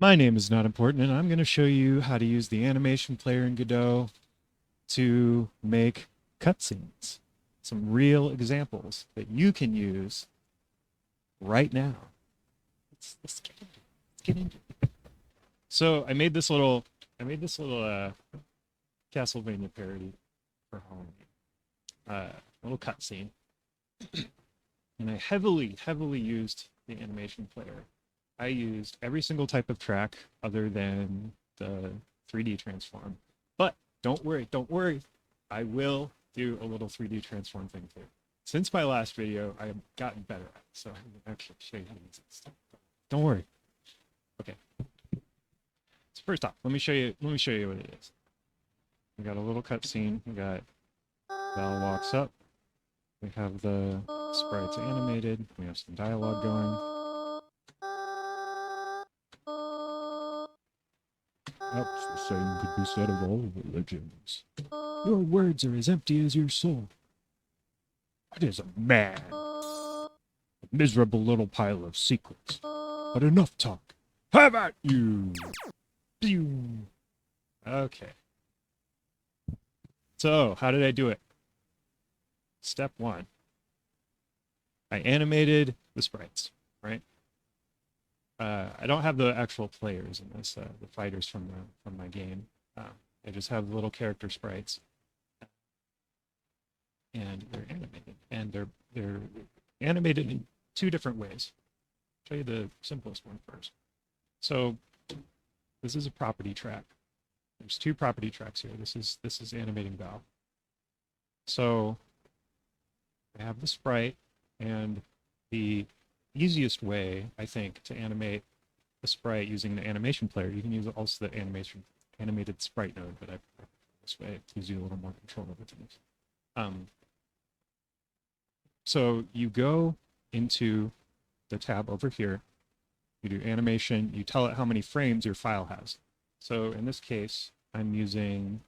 My name is not important, and I'm going to show you how to use the animation player in Godot to make cutscenes. Some real examples that you can use right now. Let's get into it. Let's get into it. So I made this little Castlevania parody for Halloween. Little cutscene, and I heavily used the animation player. I used every single type of track other than the 3D transform. But don't worry. I will do a little 3D transform thing too. Since my last video, I have gotten better at it, so I can actually show you how to use it. Don't worry. Okay. So first off, let me show you what it is. We got a little cutscene. We got Val walks up. We have the sprites animated. We have some dialogue going. Perhaps the same could be said of all religions. Your words are as empty as your soul. What is a man? A miserable little pile of secrets. But enough talk. How about you? Pew. Okay. So, how did I do it? Step one. I animated the sprites, right? I don't have the actual players in this, the fighters from my game. I just have the little character sprites, and they're animated, and they're animated in two different ways. I'll show you the simplest one first. So this is a property track. There's two property tracks here. This is animating Val. So I have the sprite, and the easiest way, I think, to animate the sprite using the animation player, you can use also the animated sprite node, but I prefer this way. It gives you a little more control over things. So you go into the tab over here, you do animation, you tell it how many frames your file has. So in this case, I'm using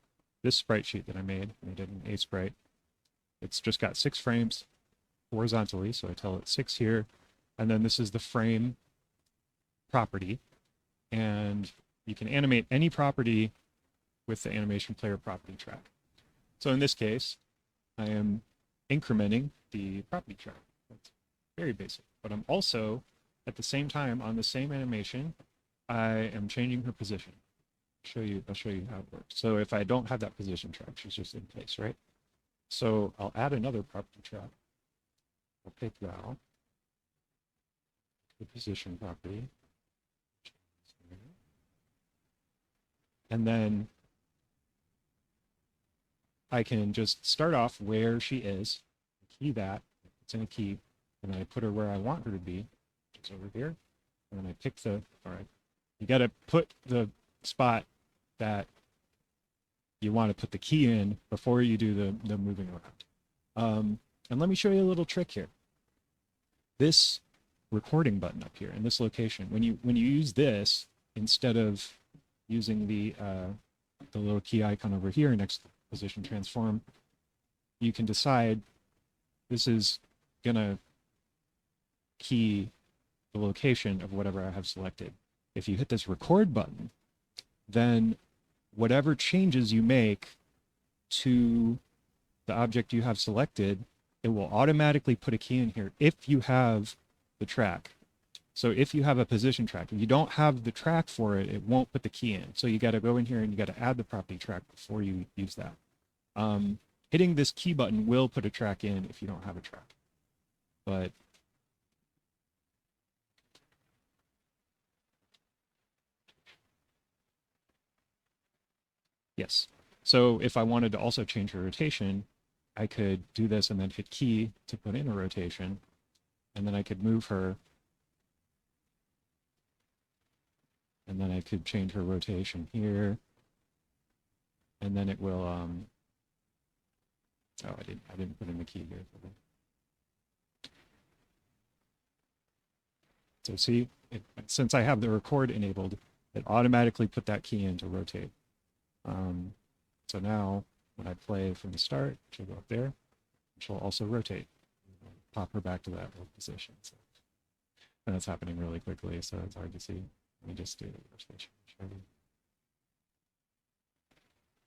this sprite sheet that I made it in A sprite. It's just got 6 frames horizontally, so I tell it 6 here, and then this is the frame property, and you can animate any property with the animation player property track. So in this case, I am incrementing the property track. That's very basic. But I'm also, at the same time, on the same animation, I am changing her position. I'll show you how it works. So if I don't have that position track, she's just in place, right? So I'll add another property track. I'll pick Val, the position property, and then I can just start off where she is, key that, it's in a key, and then I put her where I want her to be, which is over here, and then I pick all right, you got to put the spot that you want to put the key in before you do the moving around. And let me show you a little trick here. This recording button up here in this location, when you use this instead of using the little key icon over here next to position transform, you can decide this is gonna key the location of whatever I have selected. If you hit this record button, then whatever changes you make to the object you have selected, it will automatically put a key in here if you have the track. So if you have a position track, if you don't have the track for it, it won't put the key in. So you got to go in here and you got to add the property track before you use that. Hitting this key button will put a track in if you don't have a track. But yes. So if I wanted to also change her rotation, I could do this and then hit key to put in a rotation, and then I could move her, and then I could change her rotation here, and then it will oh, I didn't put in the key here. So see, since I have the record enabled, it automatically put that key in to rotate. So now when I play from the start, she'll go up there. She'll also rotate, pop her back to that old position. So, and that's happening really quickly, so it's hard to see. Let me just do the workstation.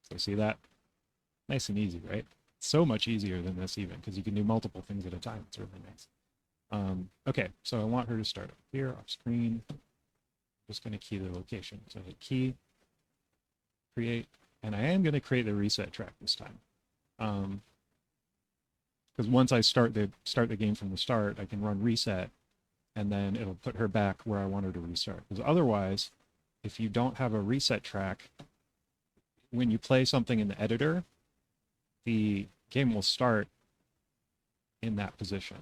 So see that? Nice and easy, right? So much easier than this even, because you can do multiple things at a time. It's really nice. Okay, so I want her to start up here off screen. I'm just going to key the location. So hit key, create, and I am going to create the reset track this time. Because once I start the game from the start, I can run reset, and then it'll put her back where I want her to restart. Because otherwise, if you don't have a reset track, when you play something in the editor, the game will start in that position.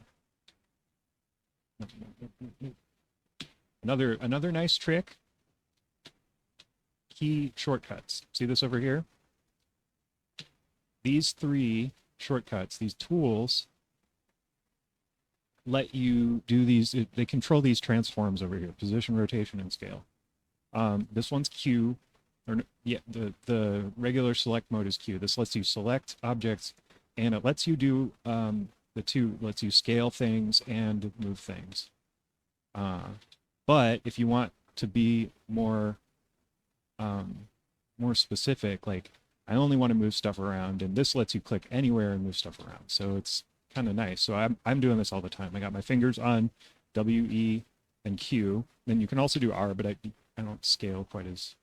Another nice trick, key shortcuts. See this over here? These three shortcuts, these tools, let you do these, they control these transforms over here, position, rotation, and scale. This one's Q, or yeah, the regular select mode is Q. This lets you select objects, and it lets you do lets you scale things and move things. But if you want to be more more specific, like I only want to move stuff around, and this lets you click anywhere and move stuff around. So it's kind of nice. So I'm doing this all the time. I got my fingers on W, E, and Q. Then you can also do R, but I don't scale quite as,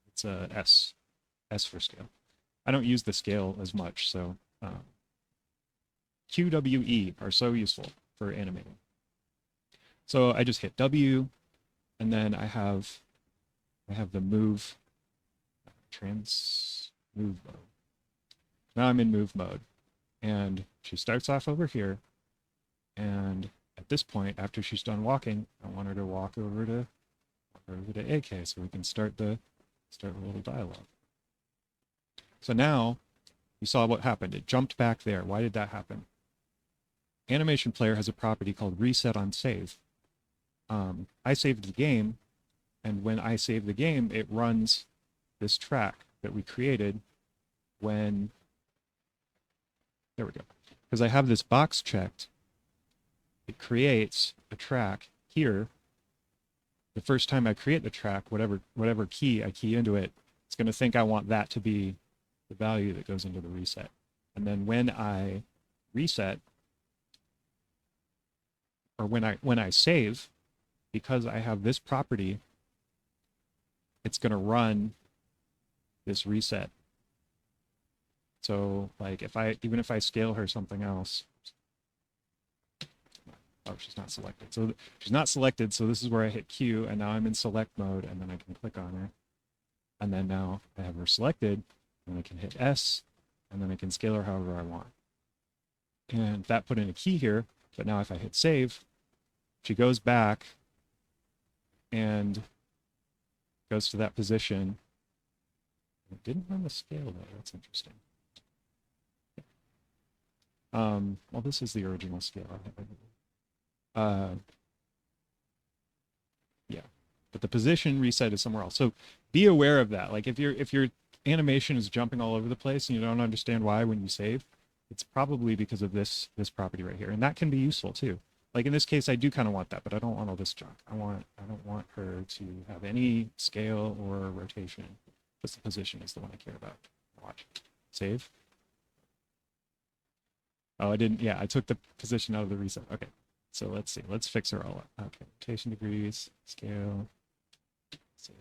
it's a S for scale. I don't use the scale as much, so Q, W, E are so useful for animating. So I just hit W, and then I have the move move mode. Now I'm in move mode, and she starts off over here, and at this point, after she's done walking, I want her to walk over to AK, so we can start a little dialogue. So now you saw what happened. It jumped back there. Why did that happen? Animation Player has a property called reset on save. I saved the game, and when I save the game, it runs this track that we created when, there we go. Because I have this box checked, it creates a track here. The first time I create the track, whatever key I key into it, it's going to think I want that to be the value that goes into the reset. And then when I reset, or when I save, because I have this property, it's going to run this reset. So like even if I scale her something else, oh, she's not selected. So she's not selected, so this is where I hit Q, and now I'm in select mode, and then I can click on her. And then now I have her selected, and I can hit S, and then I can scale her however I want. And that put in a key here, but now if I hit save, she goes back and goes to that position. It didn't run the scale though, that's interesting. Well, this is the original scale. Yeah, but the position reset is somewhere else. So be aware of that. Like if your animation is jumping all over the place and you don't understand why when you save, it's probably because of this property right here, and that can be useful too. Like in this case, I do kind of want that, but I don't want all this junk. I don't want her to have any scale or rotation. Just the position is the one I care about. Watch. Save. Oh, I didn't. Yeah, I took the position out of the reset. Okay. So let's see. Let's fix her all up. Okay. Rotation degrees, scale, save.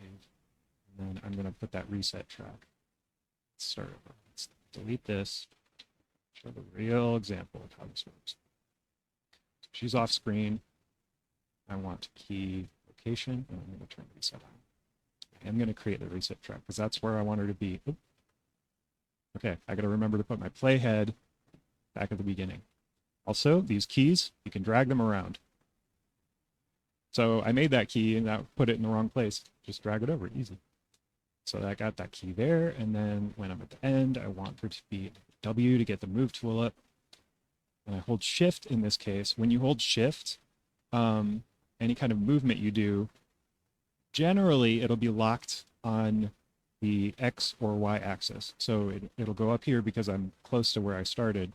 And then I'm going to put that reset track. Let's start over. Let's delete this. Show the real example of how this works. So she's off screen. I want to key location, and I'm going to turn reset on. I'm going to create the reset track because that's where I want her to be. Oop. Okay, I got to remember to put my playhead back at the beginning. Also, these keys, you can drag them around. So I made that key and I put it in the wrong place. Just drag it over, easy. So I got that key there, and then when I'm at the end, I want her to be W to get the move tool up. And I hold shift in this case. When you hold shift, any kind of movement you do, generally it'll be locked on the X or Y axis. So it'll go up here because I'm close to where I started.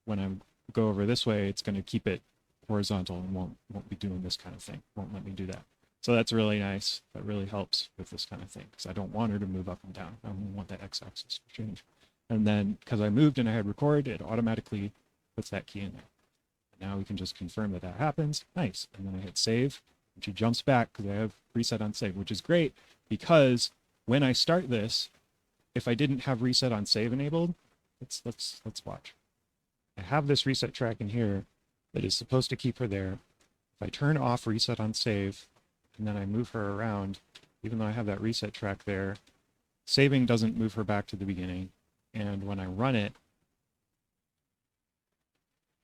When I go over this way, it's going to keep it horizontal and won't be doing this kind of thing. Won't let me do that. So that's really nice. That really helps with this kind of thing because I don't want her to move up and down. I don't want that x-axis to change. And then because I moved and I had record, it automatically puts that key in there. Now we can just confirm that that happens. Nice. And then I hit save, and she jumps back because I have reset on save, which is great because when I start this, if I didn't have reset on save enabled, let's watch. I have this reset track in here that is supposed to keep her there. If I turn off reset on save, and then I move her around, even though I have that reset track there, saving doesn't move her back to the beginning. And when I run it,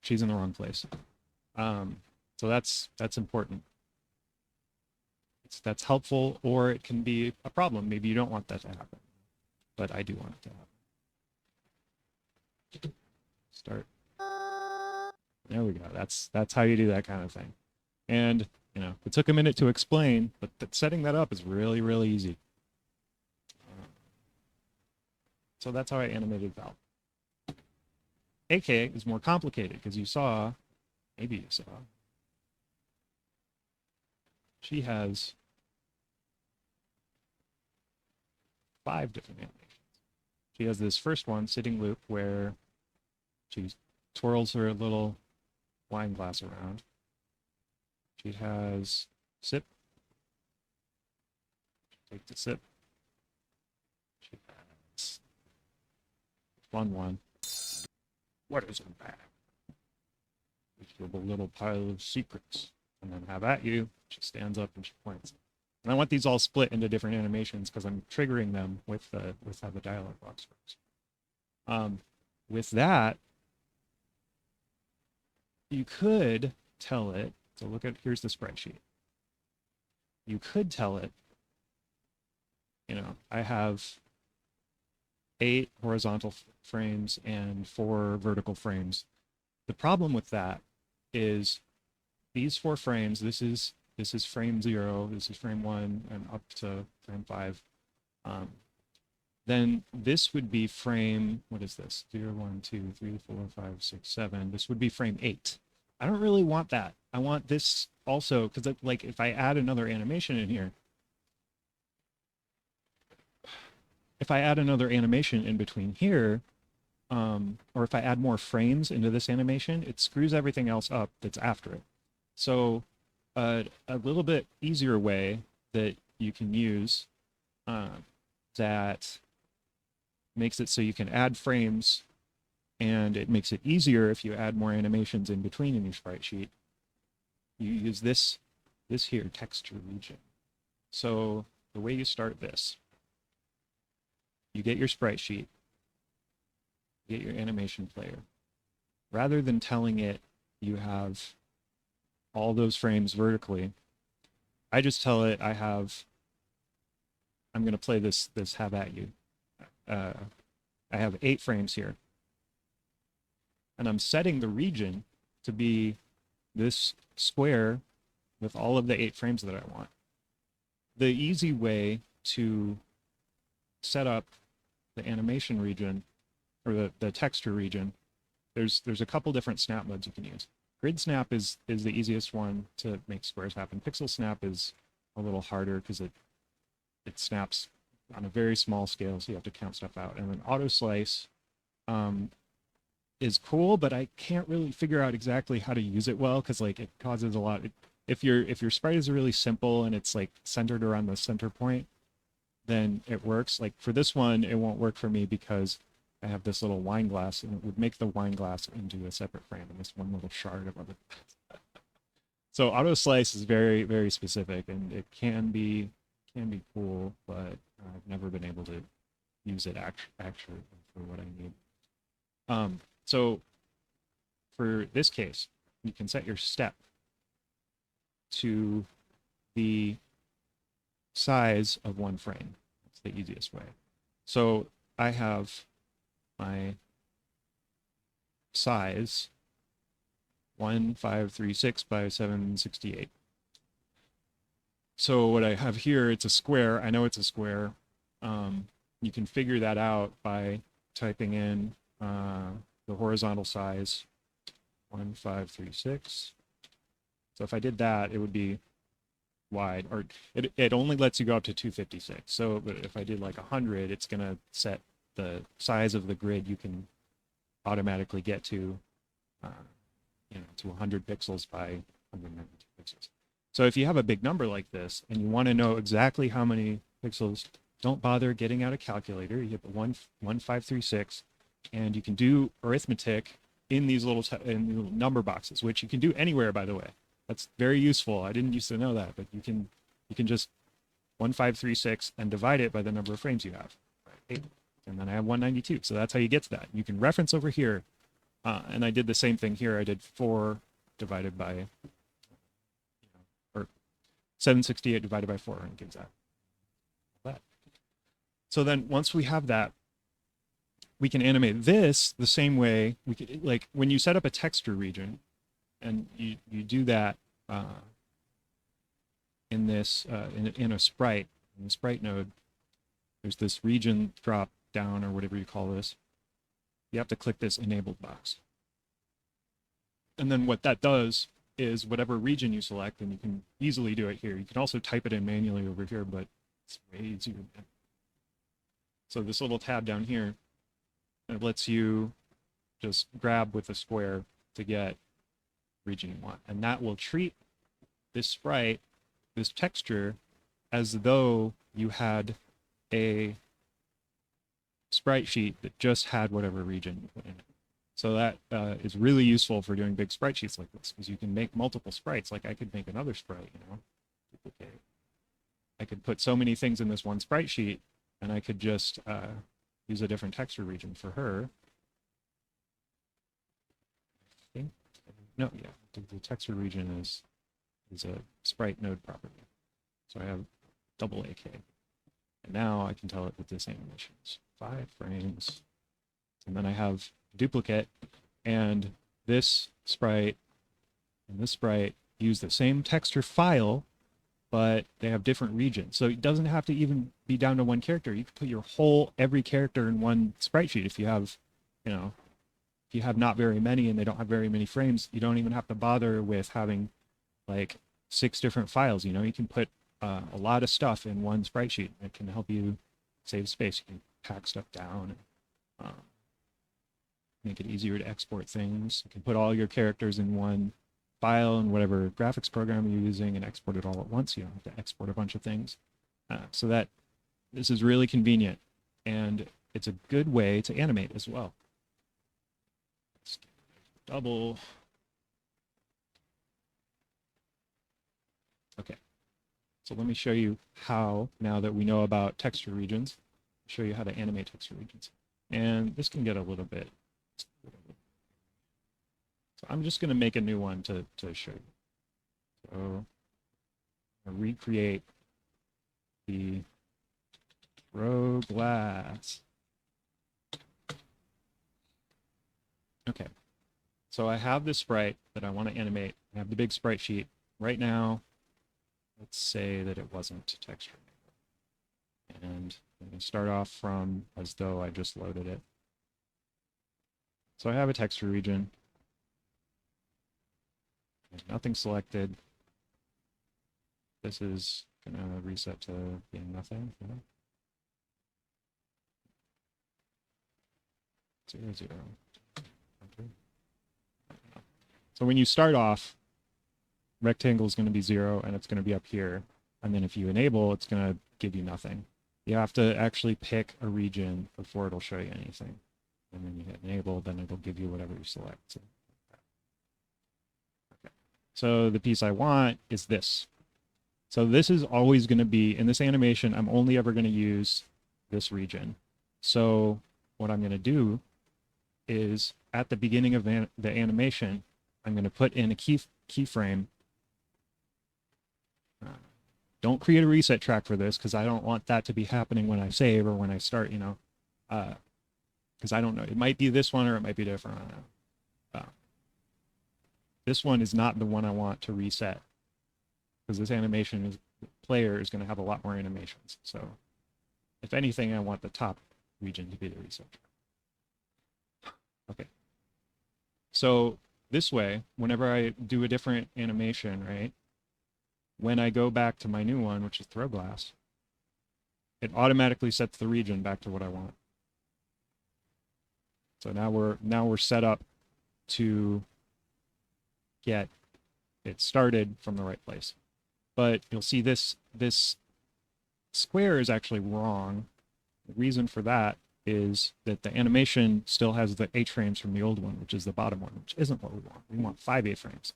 she's in the wrong place. So that's important. That's helpful, or it can be a problem. Maybe you don't want that to happen, but I do want it to happen. Start. There we go. That's how you do that kind of thing. And it took a minute to explain, but setting that up is really, really easy. So that's how I animated Val. AK is more complicated because you saw, maybe you saw, she has 5 different animations. She has this first one, sitting loop, where she twirls her little wine glass around. She has sip. Take the sip. She has one. What is in the bag? We give a little pile of secrets. And then have at you. She stands up and she points. And I want these all split into different animations because I'm triggering them with how the dialog box works. With that, you could tell it, so here's the sprite sheet. You could tell it, I have 8 horizontal frames and 4 vertical frames. The problem with that is these 4 frames, this is frame 0, this is frame 1, and up to frame 5. Then this would be frame, what is this? 0, 1, 2, 3, 4, 5, 6, 7. This would be frame 8. I don't really want that. I want this also, because like if I add another animation in here, in between here, or if I add more frames into this animation, it screws everything else up that's after it. So a little bit easier way that you can use that makes it so you can add frames, and it makes it easier if you add more animations in between in your sprite sheet. You use this here, texture region. So the way you start this, you get your sprite sheet, you get your animation player. Rather than telling it you have all those frames vertically, I just tell it I'm going to play this have at you. I have 8 frames here. And I'm setting the region to be this square with all of the 8 frames that I want. The easy way to set up the animation region, or the texture region, there's a couple different snap modes you can use. Grid snap is the easiest one to make squares happen. Pixel snap is a little harder because it snaps on a very small scale, so you have to count stuff out. And then auto slice is cool, but I can't really figure out exactly how to use it well because like it causes a lot. If your sprite is really simple and it's like centered around the center point, then it works. Like for this one, it won't work for me because I have this little wine glass, and it would make the wine glass into a separate frame, and this one little shard of it. So auto slice is very, very specific, and it can be cool, but I've never been able to use it actually for what I need. So for this case, you can set your step to the size of 1 frame. That's the easiest way. So I have my size 1536 by 768. So what I have here, it's a square. I know it's a square. You can figure that out by typing in the horizontal size 1536. So if I did that, it would be wide, or it only lets you go up to 256. So but if I did like 100, it's going to set the size of the grid you can automatically get to, uh, to 100 pixels by 192 pixels. So if you have a big number like this and you want to know exactly how many pixels, don't bother getting out a calculator. You hit the 1536, and you can do arithmetic in these little number boxes, which you can do anywhere, by the way. That's very useful. I didn't used to know that, but you can just 1536 and divide it by the number of frames you have. Right? And then I have 192. So that's how you get to that. You can reference over here. And I did the same thing here. I did 4 divided by, or 768 divided by 4, and it gives that. So then once we have that, we can animate this the same way. We could, like when you set up a texture region, and you do that in this in a sprite, in the sprite node, there's this region drop down or whatever you call this. You have to click this enabled box. And then what that does is whatever region you select, and you can easily do it here. You can also type it in manually over here, but it's way easier. So this little tab down here, it lets you just grab with a square to get region you want. And that will treat this sprite, this texture, as though you had a sprite sheet that just had whatever region you put in it. So that is really useful for doing big sprite sheets like this, because you can make multiple sprites. Like I could make another sprite, duplicate. I could put so many things in this one sprite sheet, and I could just use a different texture region for her. I think, no, yeah, the texture region is a sprite node property. So I have double AK. And now I can tell it that this animation is 5 frames. And then I have duplicate, and this sprite and this sprite use the same texture file, but they have different regions. So it doesn't have to even be down to one character. You can put your every character in one sprite sheet. If you have, if you have not very many and they don't have very many frames, you don't even have to bother with having like 6 different files. You can put a lot of stuff in one sprite sheet. It can help you save space. You can pack stuff down, and make it easier to export things. You can put all your characters in one file in whatever graphics program you're using and export it all at once. You don't have to export a bunch of things. So that this is really convenient, and it's a good way to animate as well. Let's double. Okay. So let me show you how, now that we know about texture regions, show you how to animate texture regions. And this can get a little bit. So I'm just going to make a new one to show you. So I'll recreate the row glass. Okay. So I have this sprite that I want to animate. I have the big sprite sheet. Right now, let's say that it wasn't texture. And I'm going to start off from as though I just loaded it. So I have a texture region. Nothing selected. This is going to reset to being nothing. 0, 0. So when you start off, rectangle is going to be 0, and it's going to be up here. And then if you enable, it's going to give you nothing. You have to actually pick a region before it'll show you anything. And then you hit enable, then it'll give you whatever you select. So, okay. So the piece I want is this. So this is always going to be, in this animation, I'm only ever going to use this region. So what I'm going to do is, at the beginning of the animation, I'm going to put in a keyframe. Don't create a reset track for this, because I don't want that to be happening when I save or when I start, because I don't know. It might be this one or it might be different. I don't know. This one is not the one I want to reset, because this animation player is going to have a lot more animations. So if anything, I want the top region to be the reset track. Okay. So this way, whenever I do a different animation, right, when I go back to my new one, which is throw glass, it automatically sets the region back to what I want. So now we're set up to get it started from the right place. But you'll see this square is actually wrong. The reason for that is that the animation still has the H-frames from the old one, which is the bottom one, which isn't what we want. We want 5 H-frames.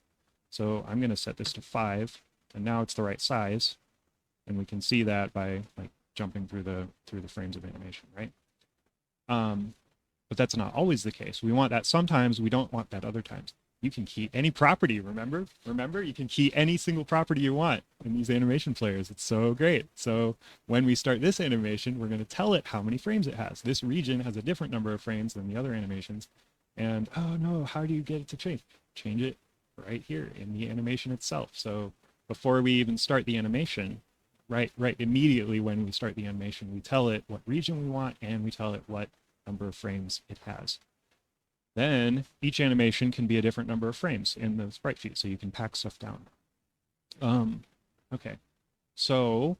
So I'm going to set this to 5, and now it's the right size, and we can see that by like jumping through the frames of animation, right? But that's not always the case. We want that sometimes, we don't want that other times. You can key any property, remember? Remember, you can key any single property you want in these animation players. It's so great. So when we start this animation, we're going to tell it how many frames it has. This region has a different number of frames than the other animations. And, oh no, how do you get it to change? Change it right here in the animation itself. So before we even start the animation, right immediately when we start the animation, we tell it what region we want and we tell it what number of frames it has. Then each animation can be a different number of frames in the sprite sheet, so you can pack stuff down. Okay, so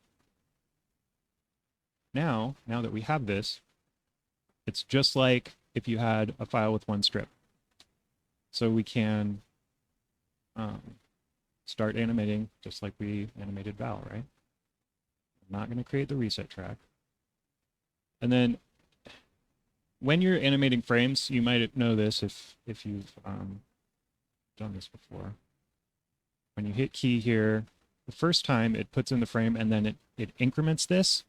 now that we have this, it's just like if you had a file with one strip. So we can start animating just like we animated Val, right? I'm not going to create the reset track. And then when you're animating frames, you might know this if you've done this before. When you hit key here, the first time it puts in the frame and then it increments this.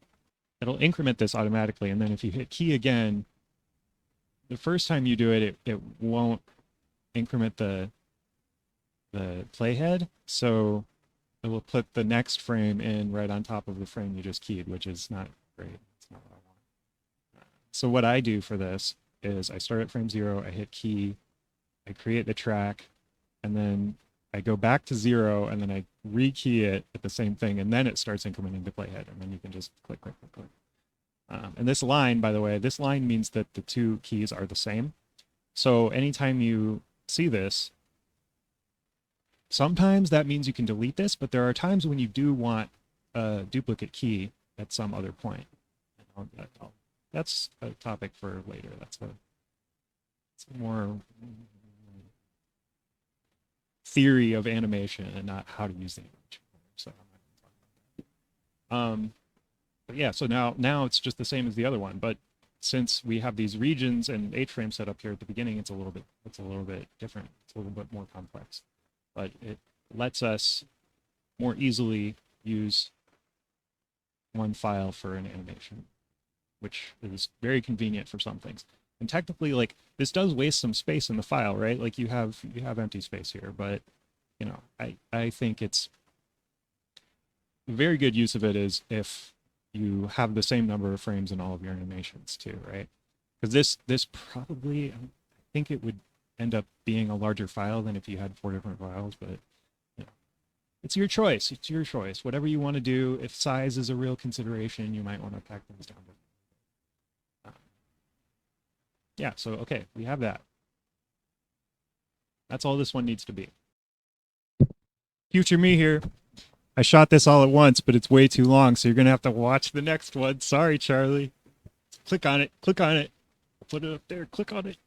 It'll increment this automatically. And then if you hit key again, the first time you do it, it won't increment the playhead. So it will put the next frame in right on top of the frame you just keyed, which is not great. It's not what I want. So what I do for this is I start at frame 0, I hit key, I create the track, and then I go back to 0, and then I rekey it at the same thing, and then it starts incrementing the playhead, and then you can just click, click, click, click. And this line, by the way, this line means that the two keys are the same. So anytime you see this, sometimes that means you can delete this, but there are times when you do want a duplicate key at some other point. That's a topic for later. That's a more theory of animation and not how to use the animation. So I'm not going to talk about that. But yeah, so now it's just the same as the other one. But since we have these regions and H-frame set up here at the beginning, it's a little bit different. It's a little bit more complex. But it lets us more easily use one file for an animation, which is very convenient for some things. And technically, like, this does waste some space in the file, right? Like you have empty space here, but you know, I think it's a very good use of it is if you have the same number of frames in all of your animations too, right? Because this probably, I think it would end up being a larger file than if you had 4 different files, but you know, it's your choice. It's your choice. Whatever you want to do. If size is a real consideration, you might want to pack things down. Yeah, so okay, we have that. That's all this one needs to be. Future me here. I shot this all at once, but it's way too long, so you're going to have to watch the next one. Sorry, Charlie. Click on it. Click on it. Put it up there. Click on it.